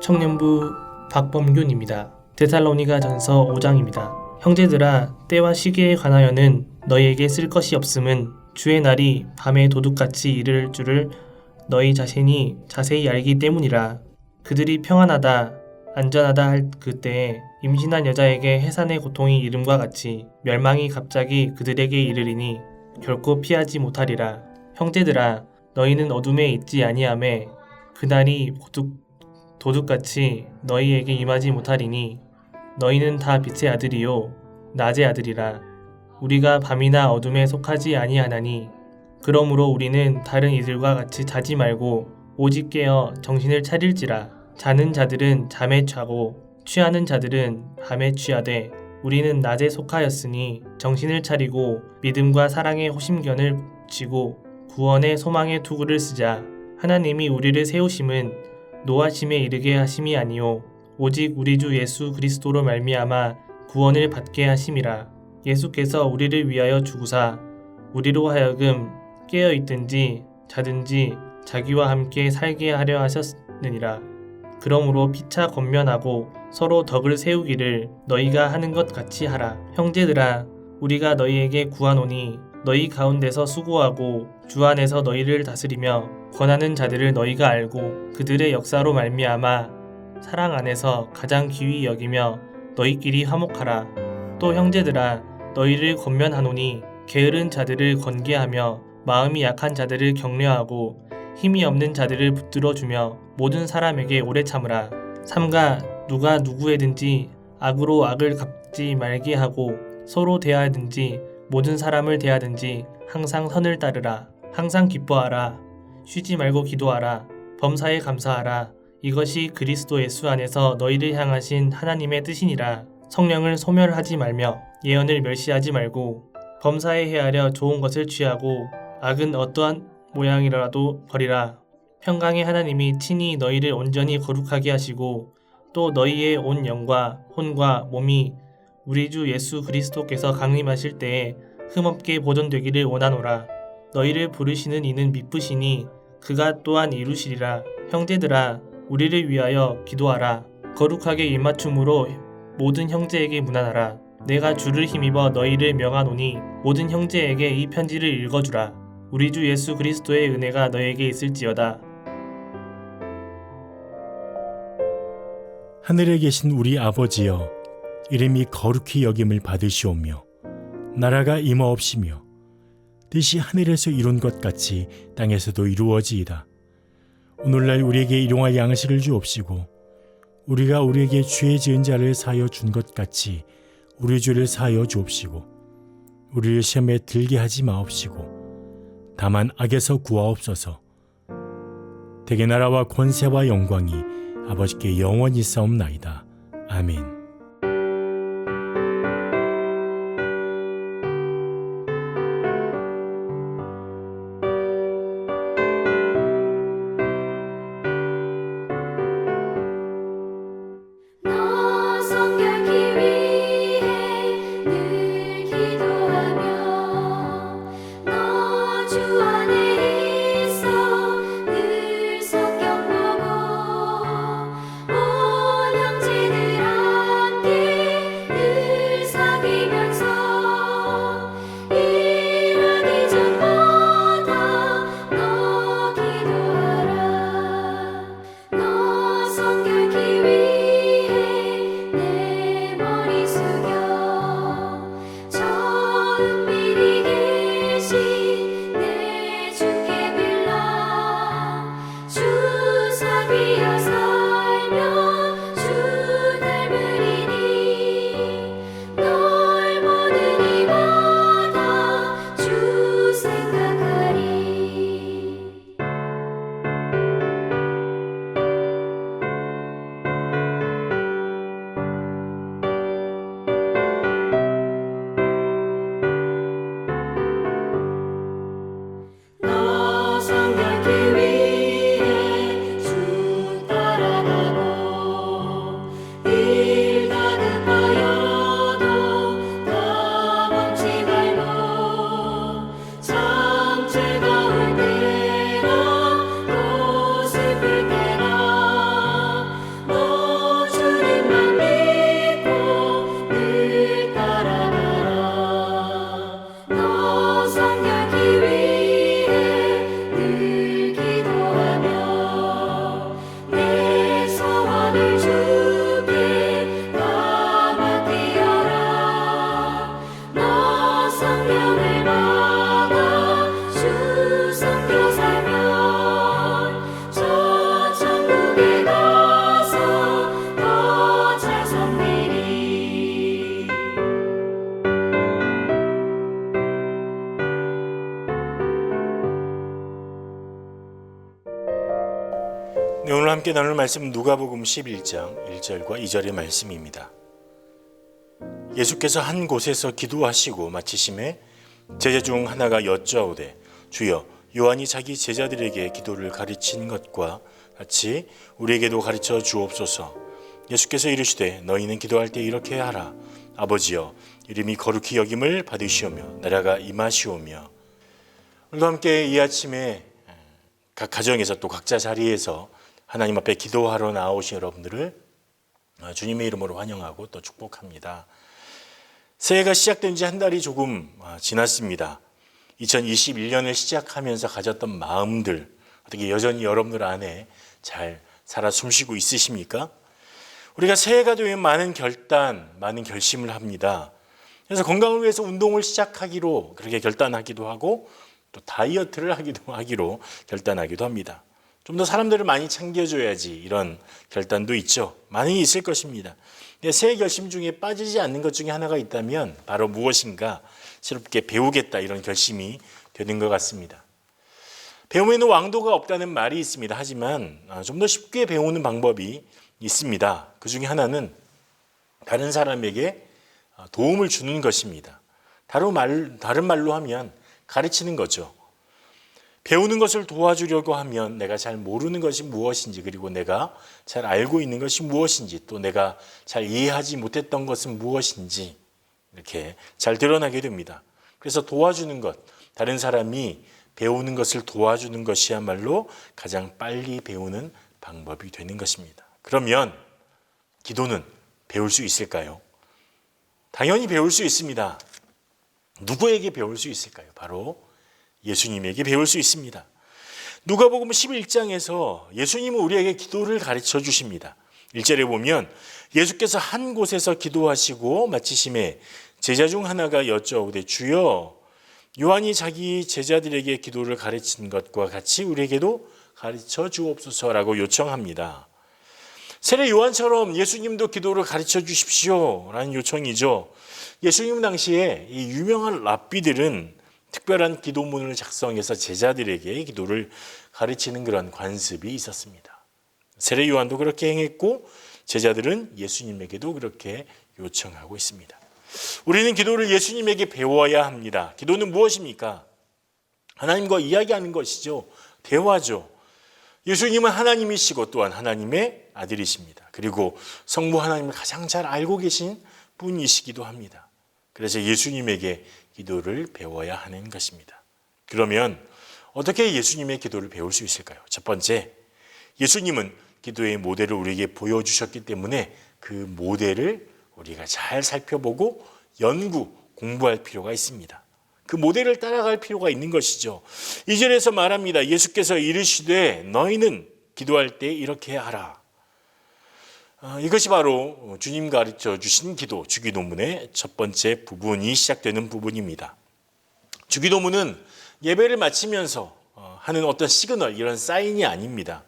청년부 박범균입니다. 데살로니가 전서 5장입니다. 형제들아, 때와 시기에 관하여는 너희에게 쓸 것이 없음은 주의 날이 밤에 도둑같이 이를 줄을 너희 자신이 자세히 알기 때문이라. 그들이 평안하다 안전하다 할 그때에 임신한 여자에게 해산의 고통이 이름과 같이 멸망이 갑자기 그들에게 이르리니 결코 피하지 못하리라. 형제들아, 너희는 어둠에 있지 아니하매 그날이 도둑같이 너희에게 임하지 못하리니 너희는 다 빛의 아들이요 낮의 아들이라. 우리가 밤이나 어둠에 속하지 아니하나니 그러므로 우리는 다른 이들과 같이 자지 말고 오직 깨어 정신을 차릴지라. 자는 자들은 잠에 자고 취하는 자들은 밤에 취하되 우리는 낮에 속하였으니 정신을 차리고 믿음과 사랑의 호심견을 쥐고 구원의 소망의 투구를 쓰자. 하나님이 우리를 세우심은 노하심에 이르게 하심이 아니요 오직 우리 주 예수 그리스도로 말미암아 구원을 받게 하심이라. 예수께서 우리를 위하여 죽으사 우리로 하여금 깨어 있든지 자든지 자기와 함께 살게 하려 하셨느니라. 그러므로 피차 권면하고 서로 덕을 세우기를 너희가 하는 것 같이 하라. 형제들아, 우리가 너희에게 구하노니 너희 가운데서 수고하고 주 안에서 너희를 다스리며 권하는 자들을 너희가 알고 그들의 역사로 말미암아 사랑 안에서 가장 귀히 여기며 너희끼리 화목하라. 또 형제들아, 너희를 권면하노니 게으른 자들을 권계하며 마음이 약한 자들을 격려하고 힘이 없는 자들을 붙들어주며 모든 사람에게 오래 참으라. 삼가 누가 누구에든지 악으로 악을 갚지 말게 하고 서로 대하든지 모든 사람을 대하든지 항상 선을 따르라. 항상 기뻐하라. 쉬지 말고 기도하라. 범사에 감사하라. 이것이 그리스도 예수 안에서 너희를 향하신 하나님의 뜻이니라. 성령을 소멸하지 말며 예언을 멸시하지 말고 범사에 헤아려 좋은 것을 취하고 악은 어떠한 모양이라도 버리라. 평강의 하나님이 친히 너희를 온전히 거룩하게 하시고 또 너희의 온 영과 혼과 몸이 우리 주 예수 그리스도께서 강림하실 때에 흠없게 보존되기를 원하노라. 너희를 부르시는 이는 미쁘시니 그가 또한 이루시리라. 형제들아, 우리를 위하여 기도하라. 거룩하게 입맞춤으로 모든 형제에게 문안하라. 내가 주를 힘입어 너희를 명하노니 모든 형제에게 이 편지를 읽어주라. 우리 주 예수 그리스도의 은혜가 너에게 있을지어다. 하늘에 계신 우리 아버지여, 이름이 거룩히 여김을 받으시오며 나라가 임하옵시며 뜻이 하늘에서 이룬 것 같이 땅에서도 이루어지이다. 오늘날 우리에게 일용할 양식을 주옵시고 우리가 우리에게 죄 지은 자를 사하여 준 것 같이 우리 죄를 사하여 주옵시고 우리를 시험에 들게 하지 마옵시고 다만 악에서 구하옵소서. 대개 나라와 권세와 영광이 아버지께 영원히 싸움나이다. 아멘. 함께 나눌 말씀은 누가복음 11장 1절과 2절의 말씀입니다. 예수께서 한 곳에서 기도하시고 마치심에 제자 중 하나가 여짜오되 주여 요한이 자기 제자들에게 기도를 가르친 것과 같이 우리에게도 가르쳐 주옵소서. 예수께서 이르시되 너희는 기도할 때 이렇게 하라. 아버지여 이름이 거룩히 여김을 받으시오며 나라가 임하시오며. 오늘도 함께 이 아침에 각 가정에서 또 각자 자리에서 하나님 앞에 기도하러 나오신 여러분들을 주님의 이름으로 환영하고 또 축복합니다. 새해가 시작된 지 한 달이 조금 지났습니다. 2021년을 시작하면서 가졌던 마음들 어떻게 여전히 여러분들 안에 잘 살아 숨쉬고 있으십니까? 우리가 새해가 되면 많은 결단, 많은 결심을 합니다. 그래서 건강을 위해서 운동을 시작하기로 그렇게 결단하기도 하고 또 다이어트를 하기로 결단하기도 합니다. 좀 더 사람들을 많이 챙겨줘야지 이런 결단도 있죠. 많이 있을 것입니다. 새해 결심 중에 빠지지 않는 것 중에 하나가 있다면 바로 무엇인가 새롭게 배우겠다 이런 결심이 되는 것 같습니다. 배움에는 왕도가 없다는 말이 있습니다. 하지만 좀 더 쉽게 배우는 방법이 있습니다. 그 중에 하나는 다른 사람에게 도움을 주는 것입니다. 다른 말로 하면 가르치는 거죠. 배우는 것을 도와주려고 하면 내가 잘 모르는 것이 무엇인지 그리고 내가 잘 알고 있는 것이 무엇인지 또 내가 잘 이해하지 못했던 것은 무엇인지 이렇게 잘 드러나게 됩니다. 그래서 도와주는 것, 다른 사람이 배우는 것을 도와주는 것이야말로 가장 빨리 배우는 방법이 되는 것입니다. 그러면 기도는 배울 수 있을까요? 당연히 배울 수 있습니다. 누구에게 배울 수 있을까요? 바로 예수님에게 배울 수 있습니다. 누가복음 11장에서 예수님은 우리에게 기도를 가르쳐 주십니다. 1절에 보면 예수께서 한 곳에서 기도하시고 마치심에 제자 중 하나가 여짜오되 주여 요한이 자기 제자들에게 기도를 가르친 것과 같이 우리에게도 가르쳐 주옵소서라고 요청합니다. 세례 요한처럼 예수님도 기도를 가르쳐 주십시오 라는 요청이죠. 예수님 당시에 이 유명한 랍비들은 특별한 기도문을 작성해서 제자들에게 기도를 가르치는 그런 관습이 있었습니다. 세례 요한도 그렇게 행했고 제자들은 예수님에게도 그렇게 요청하고 있습니다. 우리는 기도를 예수님에게 배워야 합니다. 기도는 무엇입니까? 하나님과 이야기하는 것이죠. 대화죠. 예수님은 하나님이시고 또한 하나님의 아들이십니다. 그리고 성부 하나님을 가장 잘 알고 계신 분이시기도 합니다. 그래서 예수님에게 기도를 배워야 하는 것입니다. 그러면 어떻게 예수님의 기도를 배울 수 있을까요? 첫 번째, 예수님은 기도의 모델을 우리에게 보여주셨기 때문에 그 모델을 우리가 잘 살펴보고 공부할 필요가 있습니다. 그 모델을 따라갈 필요가 있는 것이죠. 2절에서 말합니다. 예수께서 이르시되 너희는 기도할 때 이렇게 하라. 이것이 바로 주님 가르쳐 주신 기도, 주기도문의 첫 번째 부분이 시작되는 부분입니다. 주기도문은 예배를 마치면서 하는 어떤 시그널, 이런 사인이 아닙니다.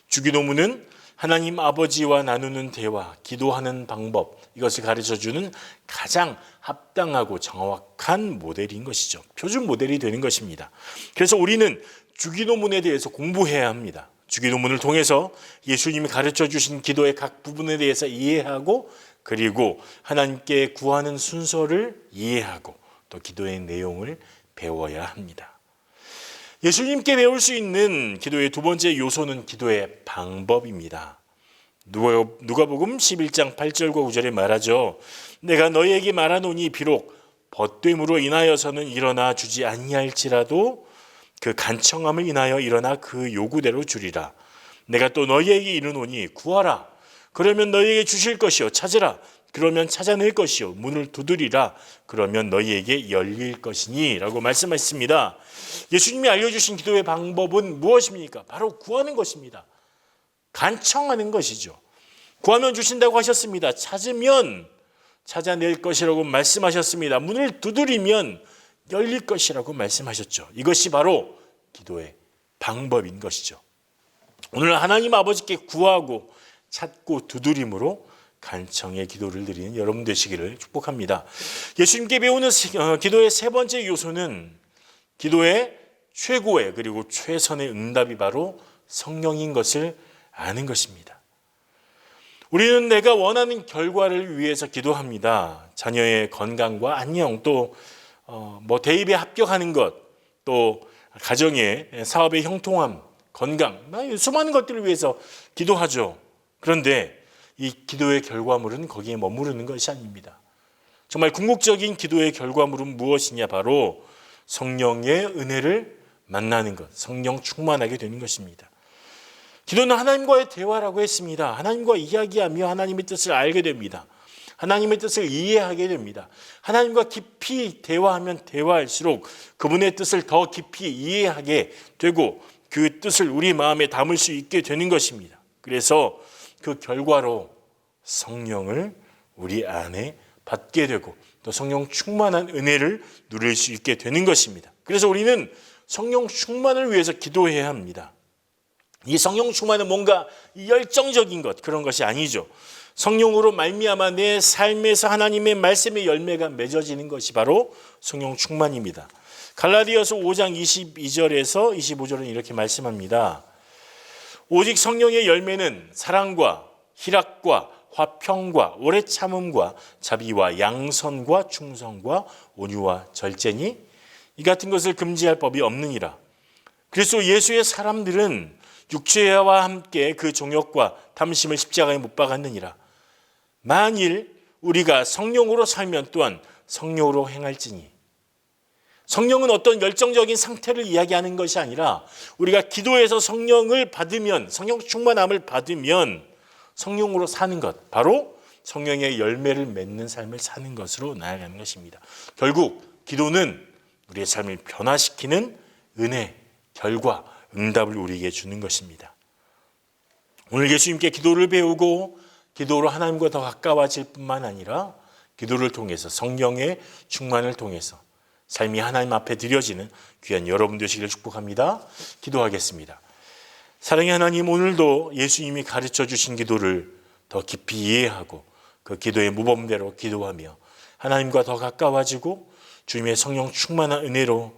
주기도문은 하나님 아버지와 나누는 대화, 기도하는 방법, 이것을 가르쳐주는 가장 합당하고 정확한 모델인 것이죠. 표준 모델이 되는 것입니다. 그래서 우리는 주기도문에 대해서 공부해야 합니다. 주기도문을 통해서 예수님이 가르쳐 주신 기도의 각 부분에 대해서 이해하고 그리고 하나님께 구하는 순서를 이해하고 또 기도의 내용을 배워야 합니다. 예수님께 배울 수 있는 기도의 두 번째 요소는 기도의 방법입니다. 누가복음 11장 8절과 9절에 말하죠. 내가 너희에게 말하노니 비록 벗됨으로 인하여서는 일어나 주지 아니할지라도 그 간청함을 인하여 일어나 그 요구대로 주리라. 내가 또 너희에게 이르노니 구하라. 그러면 너희에게 주실 것이요. 찾으라. 그러면 찾아낼 것이요. 문을 두드리라. 그러면 너희에게 열릴 것이니 라고 말씀하셨습니다. 예수님이 알려주신 기도의 방법은 무엇입니까? 바로 구하는 것입니다. 간청하는 것이죠. 구하면 주신다고 하셨습니다. 찾으면 찾아낼 것이라고 말씀하셨습니다. 문을 두드리면 열릴 것이라고 말씀하셨죠. 이것이 바로 기도의 방법인 것이죠. 오늘 하나님 아버지께 구하고 찾고 두드림으로 간청의 기도를 드리는 여러분 되시기를 축복합니다. 예수님께 배우는 기도의 세 번째 요소는 기도의 최고의 그리고 최선의 응답이 바로 성령인 것을 아는 것입니다. 우리는 내가 원하는 결과를 위해서 기도합니다. 자녀의 건강과 안녕, 또 대입에 합격하는 것, 또 가정의 사업의 형통함, 건강, 수많은 것들을 위해서 기도하죠. 그런데 이 기도의 결과물은 거기에 머무르는 것이 아닙니다. 정말 궁극적인 기도의 결과물은 무엇이냐? 바로 성령의 은혜를 만나는 것, 성령 충만하게 되는 것입니다. 기도는 하나님과의 대화라고 했습니다. 하나님과 이야기하며 하나님의 뜻을 알게 됩니다. 하나님의 뜻을 이해하게 됩니다. 하나님과 깊이 대화하면 대화할수록 그분의 뜻을 더 깊이 이해하게 되고 그 뜻을 우리 마음에 담을 수 있게 되는 것입니다. 그래서 그 결과로 성령을 우리 안에 받게 되고 또 성령 충만한 은혜를 누릴 수 있게 되는 것입니다. 그래서 우리는 성령 충만을 위해서 기도해야 합니다. 이 성령 충만은 뭔가 열정적인 것, 그런 것이 아니죠. 성령으로 말미암아 내 삶에서 하나님의 말씀의 열매가 맺어지는 것이 바로 성령 충만입니다. 갈라디아서 5장 22절에서 25절은 이렇게 말씀합니다. 오직 성령의 열매는 사랑과 희락과 화평과 오래 참음과 자비와 양선과 충성과 온유와 절제니 이 같은 것을 금지할 법이 없느니라. 그리스도 예수의 사람들은 육체와 함께 그 정욕과 탐심을 십자가에 못 박았느니라. 만일 우리가 성령으로 살면 또한 성령으로 행할지니. 성령은 어떤 열정적인 상태를 이야기하는 것이 아니라 우리가 기도해서 성령을 받으면, 성령 충만함을 받으면 성령으로 사는 것, 바로 성령의 열매를 맺는 삶을 사는 것으로 나아가는 것입니다. 결국 기도는 우리의 삶을 변화시키는 은혜, 결과, 응답을 우리에게 주는 것입니다. 오늘 예수님께 기도를 배우고 기도로 하나님과 더 가까워질 뿐만 아니라 기도를 통해서 성령의 충만을 통해서 삶이 하나님 앞에 드려지는 귀한 여러분 되시기를 축복합니다. 기도하겠습니다. 사랑의 하나님, 오늘도 예수님이 가르쳐 주신 기도를 더 깊이 이해하고 그 기도의 모범대로 기도하며 하나님과 더 가까워지고 주님의 성령 충만한 은혜로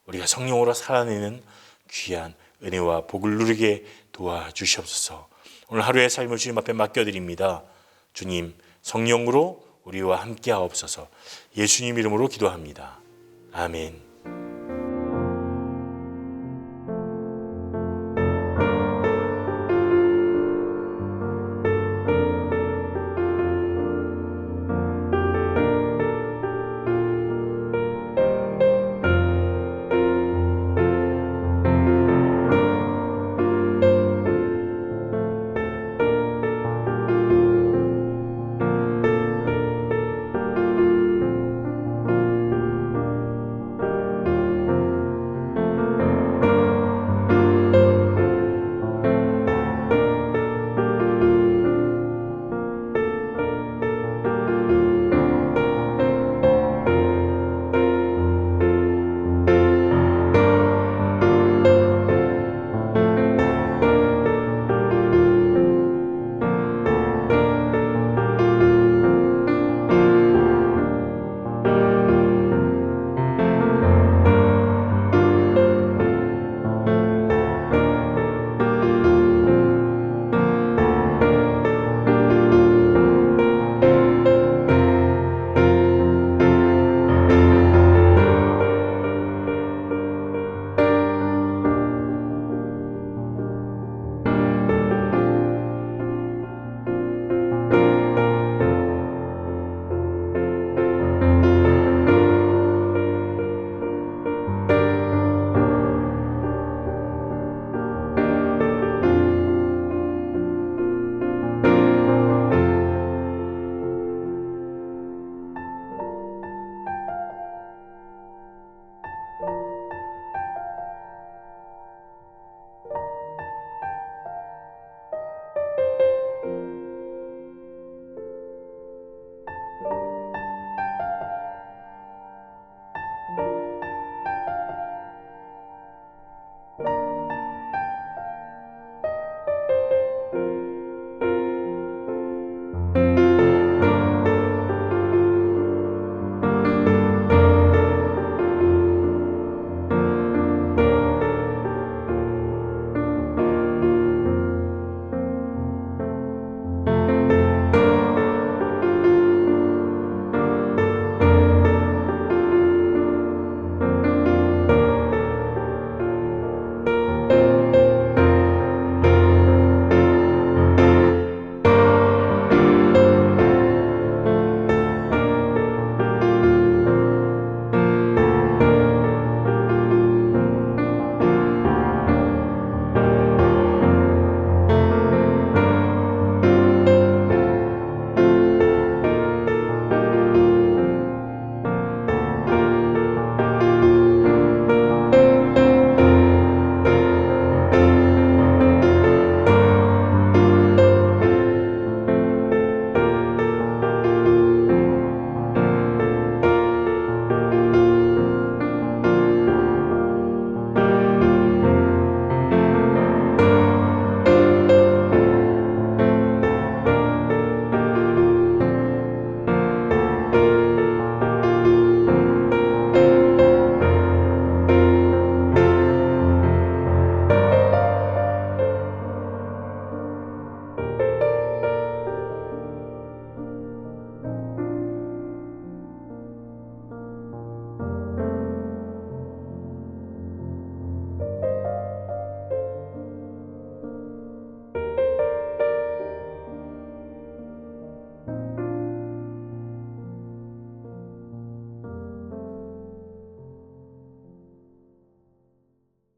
우리가 성령으로 살아내는 귀한 은혜와 복을 누리게 도와주시옵소서. 오늘 하루의 삶을 주님 앞에 맡겨드립니다. 주님, 성령으로 우리와 함께 하옵소서. 예수님 이름으로 기도합니다. 아멘.